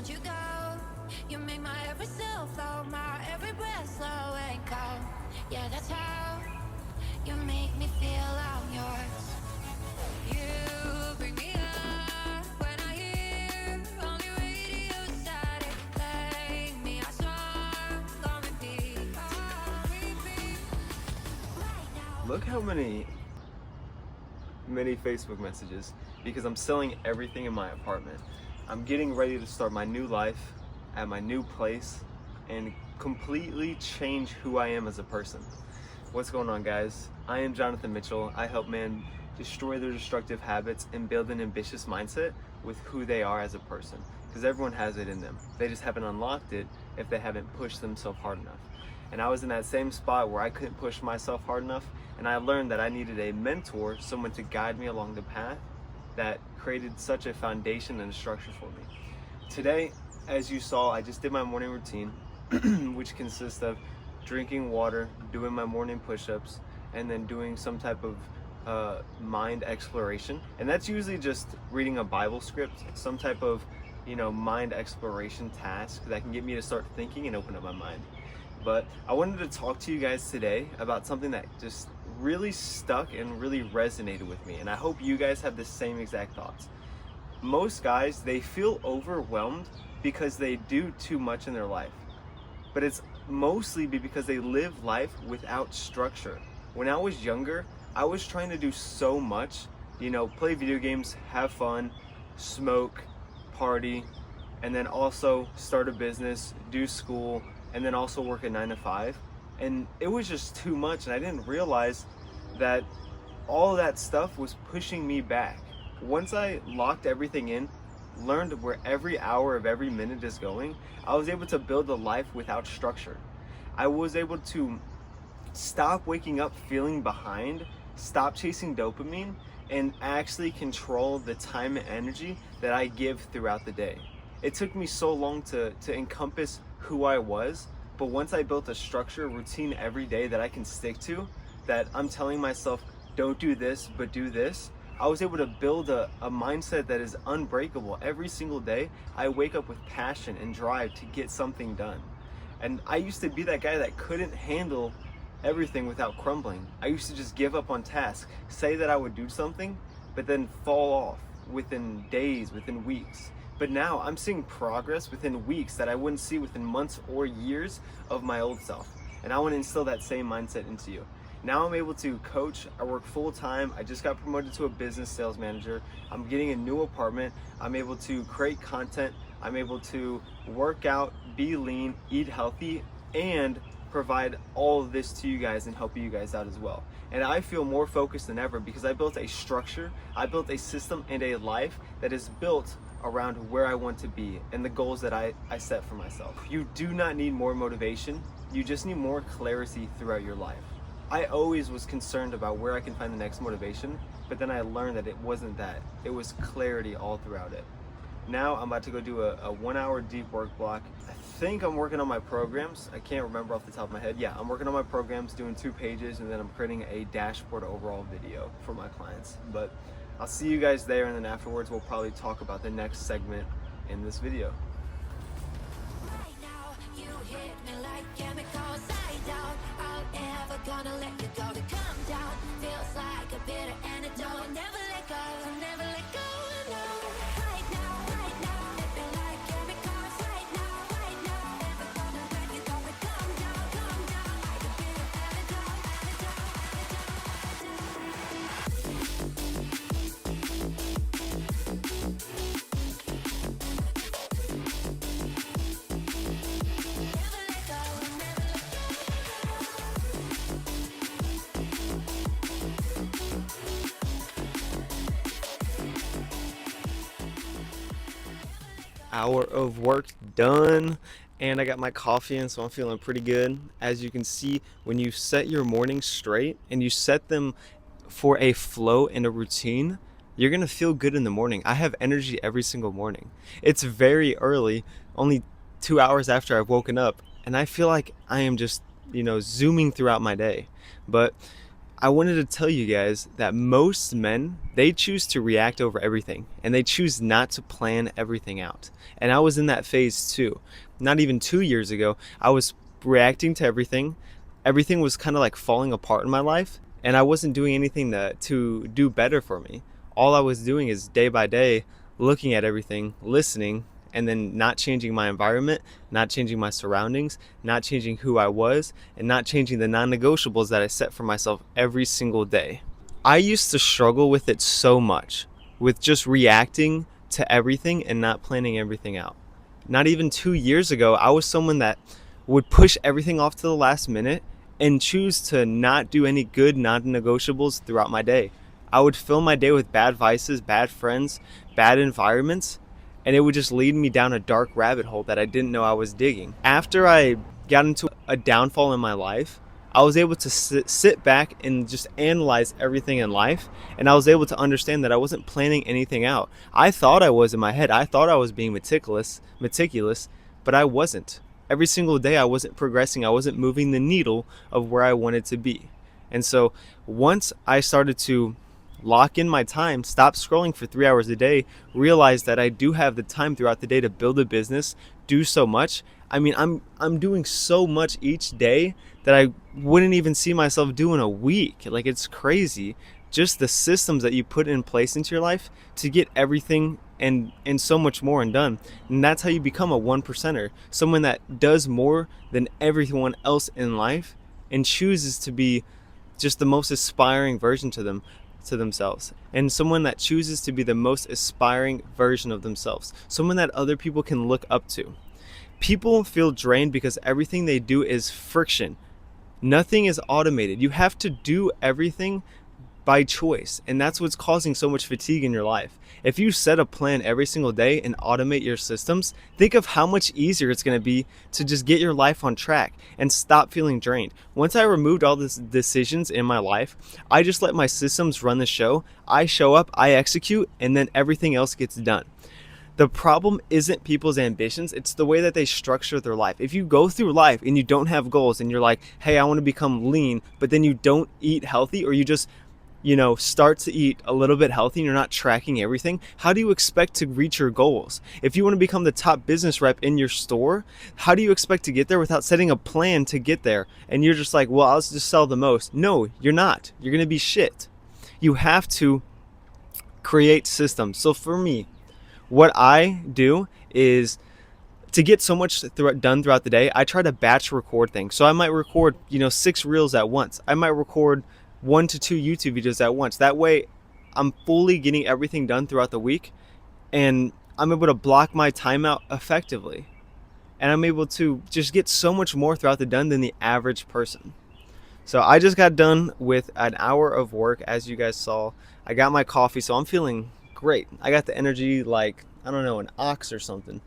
don't you go. You make my every cell flow, my every breath slow and cold. Yeah, that's how you make me feel I'm yours. You bring me up when I hear only radio static. Play me a song on repeat, on repeat. Right now. Look how many Facebook messages, because I'm selling everything in my apartment. I'm getting ready to start my new life at my new place and completely change who I am as a person. What's going on, guys? I am Jonathan Mitchell. I help men destroy their destructive habits and build an ambitious mindset with who they are as a person, because everyone has it in them. They just haven't unlocked it if they haven't pushed themselves hard enough. And I was in that same spot where I couldn't push myself hard enough, and I learned that I needed a mentor, someone to guide me along the path that created such a foundation and a structure for me. Today, as you saw, I just did my morning routine, which consists of drinking water, doing my morning push-ups, and then doing some type of mind exploration. And that's usually just reading a Bible script, some type of mind exploration task that can get me to start thinking and open up my mind. But I wanted to talk to you guys today about something that just really stuck and really resonated with me, and I hope you guys have the same exact thoughts. Most guys, they feel overwhelmed because they do too much in their life, but it's mostly because they live life without structure. When I was younger, I was trying to do so much, play video games, have fun, smoke, party, and then also start a business, do school, and then also work a 9 to 5. And it was just too much, and I didn't realize that all that stuff was pushing me back. Once I locked everything in, learned where every hour of every minute is going, I was able to build a life without structure. I was able to stop waking up feeling behind, stop chasing dopamine, and actually control the time and energy that I give throughout the day. It took me so long to encompass who I was, but once I built a structure, a routine every day that I can stick to, that I'm telling myself, don't do this, but do this, I was able to build a mindset that is unbreakable. Every single day, I wake up with passion and drive to get something done. And I used to be that guy that couldn't handle everything without crumbling. I used to just give up on tasks, say that I would do something, but then fall off within days, within weeks. But now I'm seeing progress within weeks that I wouldn't see within months or years of my old self. And I want to instill that same mindset into you. Now I'm able to coach, I work full time, I just got promoted to a business sales manager, I'm getting a new apartment, I'm able to create content, I'm able to work out, be lean, eat healthy, and provide all of this to you guys and help you guys out as well. And I feel more focused than ever because I built a structure, I built a system and a life that is built around where I want to be and the goals that I set for myself. You do not need more motivation, you just need more clarity throughout your life. I always was concerned about where I can find the next motivation, but then I learned that it wasn't that. It was clarity all throughout it. Now I'm about to go do a 1 hour deep work block. I think I'm working on my programs. I can't remember off the top of my head. Yeah, I'm working on my programs, doing 2 pages, and then I'm creating a dashboard overall video for my clients. But I'll see you guys there, and then afterwards we'll probably talk about the next segment in this video. Right now, you hit me like chemicals. I doubt I'll ever gonna let you go. To come down feels like a bitter antidote. Never let go, never let go. No. Right now, hit me like chemicals. Right now, never gonna let you go. To come down like a bitter antidote, Never let go, never let go. Hour of work done, and I got my coffee in, so I'm feeling pretty good. As you can see, when you set your mornings straight and you set them for a flow and a routine, you're gonna feel good in the morning. I have energy every single morning. It's very early, only 2 hours after I've woken up, and I feel like I am just zooming throughout my day. But I wanted to tell you guys that most men, they choose to react over everything and they choose not to plan everything out. And I was in that phase too. Not even 2 years ago, I was reacting to everything. Everything was kind of like falling apart in my life, and I wasn't doing anything to do better for me. All I was doing is day by day looking at everything, listening, and then not changing my environment, not changing my surroundings, not changing who I was, and not changing the non-negotiables that I set for myself every single day. I used to struggle with it so much, with just reacting to everything and not planning everything out. Not even 2 years ago, I was someone that would push everything off to the last minute and choose to not do any good non-negotiables throughout my day. I would fill my day with bad vices, bad friends, bad environments, and it would just lead me down a dark rabbit hole that I didn't know I was digging. After I got into a downfall in my life, I was able to sit back and just analyze everything in life, and I was able to understand that I wasn't planning anything out. I thought I was in my head. I thought I was being meticulous, but I wasn't. Every single day I wasn't progressing. I wasn't moving the needle of where I wanted to be. And so once I started to lock in my time, stop scrolling for 3 hours a day, realize that I do have the time throughout the day to build a business, do so much. I mean, I'm doing so much each day that I wouldn't even see myself doing a week. Like, it's crazy. Just the systems that you put in place into your life to get everything and so much more and done. And that's how you become a 1%er, someone that does more than everyone else in life and chooses to be just the most aspiring version to themselves, and someone that chooses to be the most aspiring version of themselves, someone that other people can look up to. People feel drained because everything they do is friction. Nothing is automated. You have to do everything by choice, and that's what's causing so much fatigue in your life. If you set a plan every single day and automate your systems, think of how much easier it's going to be to just get your life on track and stop feeling drained. Once I removed all these decisions in my life, I just let my systems run the show. I show up, I execute, and then everything else gets done. The problem isn't people's ambitions, it's the way that they structure their life. If you go through life and you don't have goals and you're like, hey, I want to become lean, but then you don't eat healthy, or you just start to eat a little bit healthy and you're not tracking everything, how do you expect to reach your goals? If you want to become the top business rep in your store, how do you expect to get there without setting a plan to get there? And you're just like, well, I'll just sell the most. No, you're not. You're going to be shit. You have to create systems. So for me, what I do is, to get so much done throughout the day, I try to batch record things. So I might record, 6 reels at once. I might record 1 to 2 YouTube videos at once. That way I'm fully getting everything done throughout the week, and I'm able to block my time out effectively. And I'm able to just get so much more throughout the day than the average person. So I just got done with an hour of work, as you guys saw. I got my coffee, so I'm feeling great. I got the energy like, I don't know, an ox or something.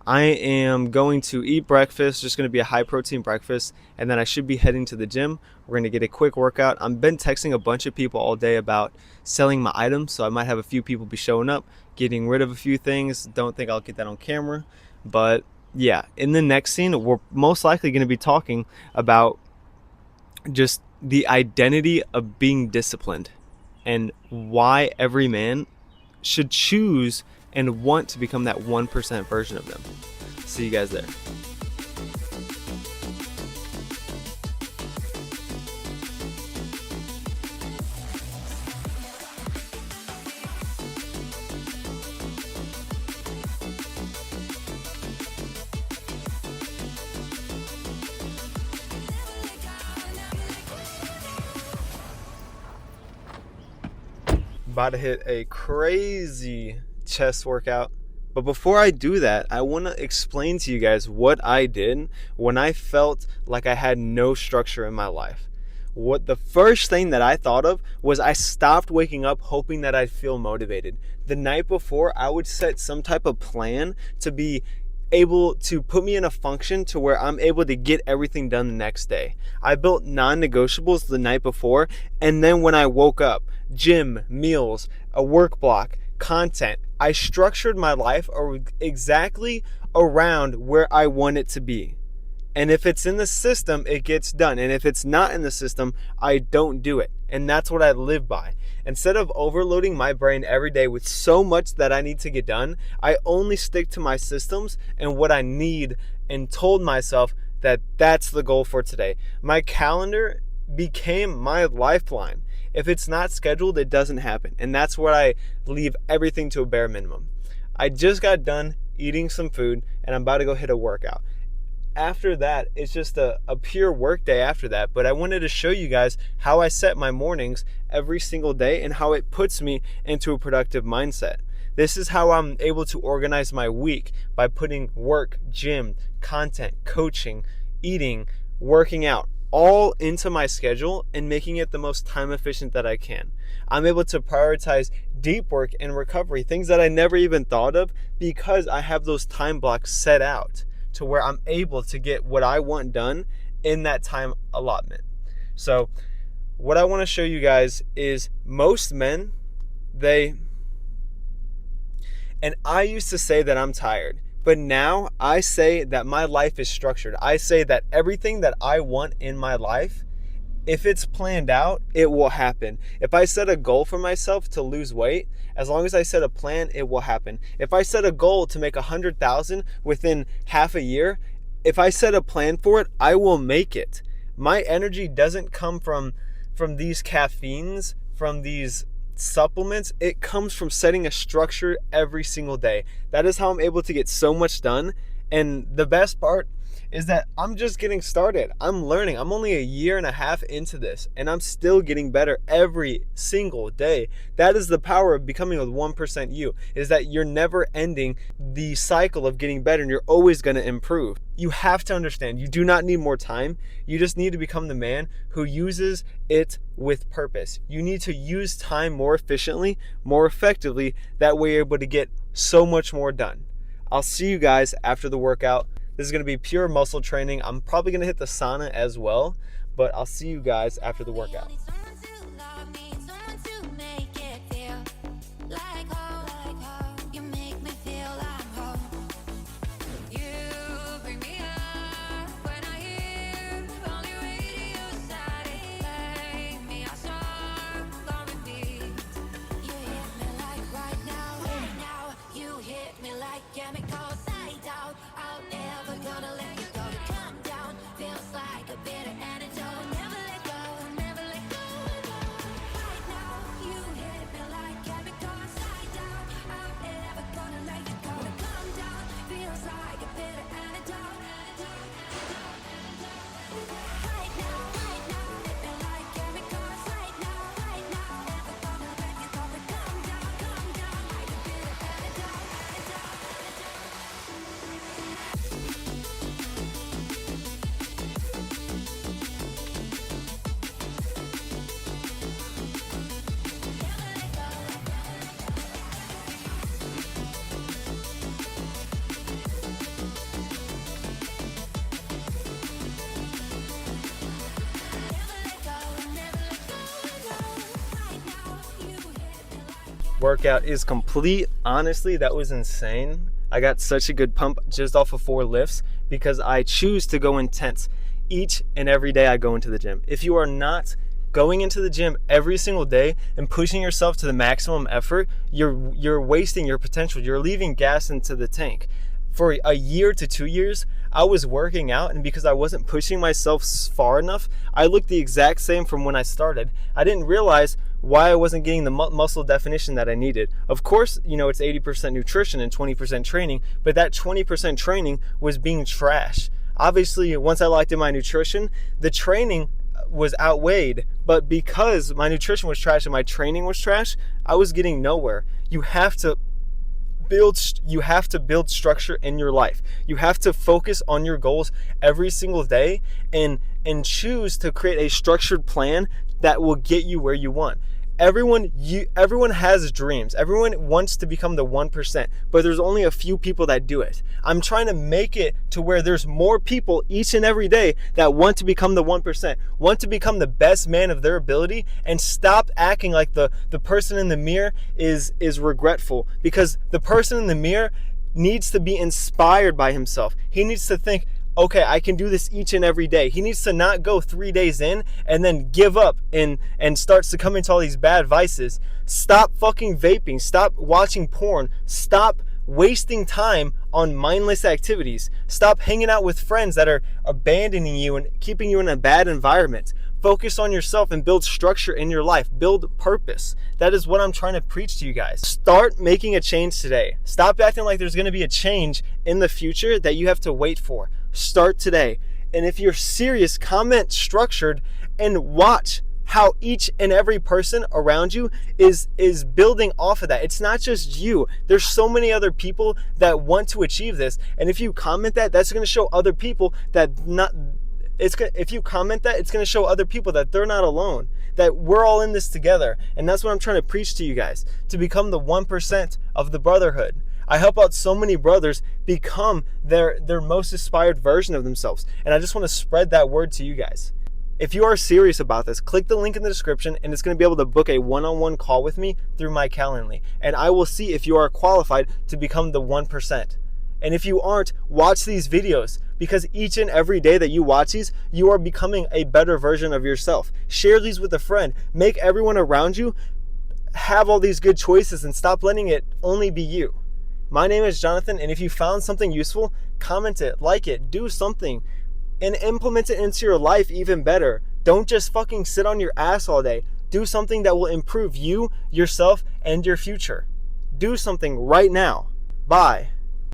I am going to eat breakfast, just going to be a high protein breakfast, and then I should be heading to the gym. We're going to get a quick workout. I've been texting a bunch of people all day about selling my items, so I might have a few people be showing up, getting rid of a few things. Don't think I'll get that on camera, but yeah, in the next scene, we're most likely going to be talking about just the identity of being disciplined and why every man should choose and want to become that 1% version of them. See you guys there. About to hit a crazy chest workout, but before I do that, I want to explain to you guys what I did when I felt like I had no structure in my life. What the first thing that I thought of was, I stopped waking up hoping that I'd feel motivated. The night before, I would set some type of plan to be able to put me in a function to where I'm able to get everything done the next day. I built non-negotiables the night before, and then when I woke up, gym, meals, a work block, content, I structured my life exactly around where I want it to be. And if it's in the system, it gets done. And if it's not in the system, I don't do it. And that's what I live by. Instead of overloading my brain every day with so much that I need to get done, I only stick to my systems and what I need, and told myself that that's the goal for today. My calendar became my lifeline. If it's not scheduled, it doesn't happen. And that's where I leave everything to a bare minimum. I just got done eating some food and I'm about to go hit a workout. After that, it's just a pure work day after that. But I wanted to show you guys how I set my mornings every single day and how it puts me into a productive mindset. This is how I'm able to organize my week, by putting work, gym, content, coaching, eating, working out, all into my schedule and making it the most time efficient that I can. I'm able to prioritize deep work and recovery, things that I never even thought of, because I have those time blocks set out to where I'm able to get what I want done in that time allotment. So what I want to show you guys is most men, and I used to say that I'm tired, but now I say that my life is structured. I say that everything that I want in my life, if it's planned out, it will happen. If I set a goal for myself to lose weight, as long as I set a plan, it will happen. If I set a goal to make 100,000 within half a year, if I set a plan for it, I will make it. My energy doesn't come from these caffeines, from these supplements. It comes from setting a structure every single day. That is how I'm able to get so much done. And the best part is that I'm just getting started. I'm learning. I'm only a year and a half into this, and I'm still getting better every single day. That is the power of becoming a 1% you, is that you're never ending the cycle of getting better, and you're always going to improve. You have to understand, you do not need more time. You just need to become the man who uses it with purpose. You need to use time more efficiently, more effectively. That way you're able to get so much more done. I'll see you guys after the workout. This is going to be pure muscle training. I'm probably going to hit the sauna as well, but I'll see you guys after the workout. Workout is complete. Honestly, that was insane. I got such a good pump just off of 4 lifts because I choose to go intense each and every day I go into the gym. If you are not going into the gym every single day and pushing yourself to the maximum effort, you're wasting your potential. You're leaving gas into the tank. For a year to 2 years, I was working out, and because I wasn't pushing myself far enough, I looked the exact same from when I started. I didn't realize why I wasn't getting the muscle definition that I needed. Of course, it's 80% nutrition and 20% training, but that 20% training was being trash. Obviously, once I locked in my nutrition, the training was outweighed, but because my nutrition was trash and my training was trash, I was getting nowhere. You have to build structure in your life. You have to focus on your goals every single day and choose to create a structured plan that will get you where you want. Everyone has dreams. Everyone wants to become the 1%, but there's only a few people that do it. I'm trying to make it to where there's more people each and every day that want to become the 1%, want to become the best man of their ability, and stop acting like the person in the mirror is regretful, because the person in the mirror needs to be inspired by himself. He needs to think, okay, I can do this each and every day. He needs to not go 3 days in and then give up and start succumbing to all these bad vices. Stop fucking vaping. Stop watching porn. Stop wasting time on mindless activities. Stop hanging out with friends that are abandoning you and keeping you in a bad environment. Focus on yourself and build structure in your life. Build purpose. That is what I'm trying to preach to you guys. Start making a change today. Stop acting like there's going to be a change in the future that you have to wait for. Start today. And if you're serious, comment structured and watch how each and every person around you is building off of that. It's not just you. There's so many other people that want to achieve this. And if you comment that, that's going to show other people that if you comment that, it's going to show other people that they're not alone, that we're all in this together. And that's what I'm trying to preach to you guys, to become the 1% of the brotherhood. I help out so many brothers become their most inspired version of themselves. And I just want to spread that word to you guys. If you are serious about this, click the link in the description and it's going to be able to book a one-on-one call with me through my Calendly. And I will see if you are qualified to become the 1%. And if you aren't, watch these videos, because each and every day that you watch these, you are becoming a better version of yourself. Share these with a friend. Make everyone around you have all these good choices and stop letting it only be you. My name is Jonathan, and if you found something useful, comment it, like it, do something, and implement it into your life even better. Don't just fucking sit on your ass all day. Do something that will improve you, yourself, and your future. Do something right now. Bye.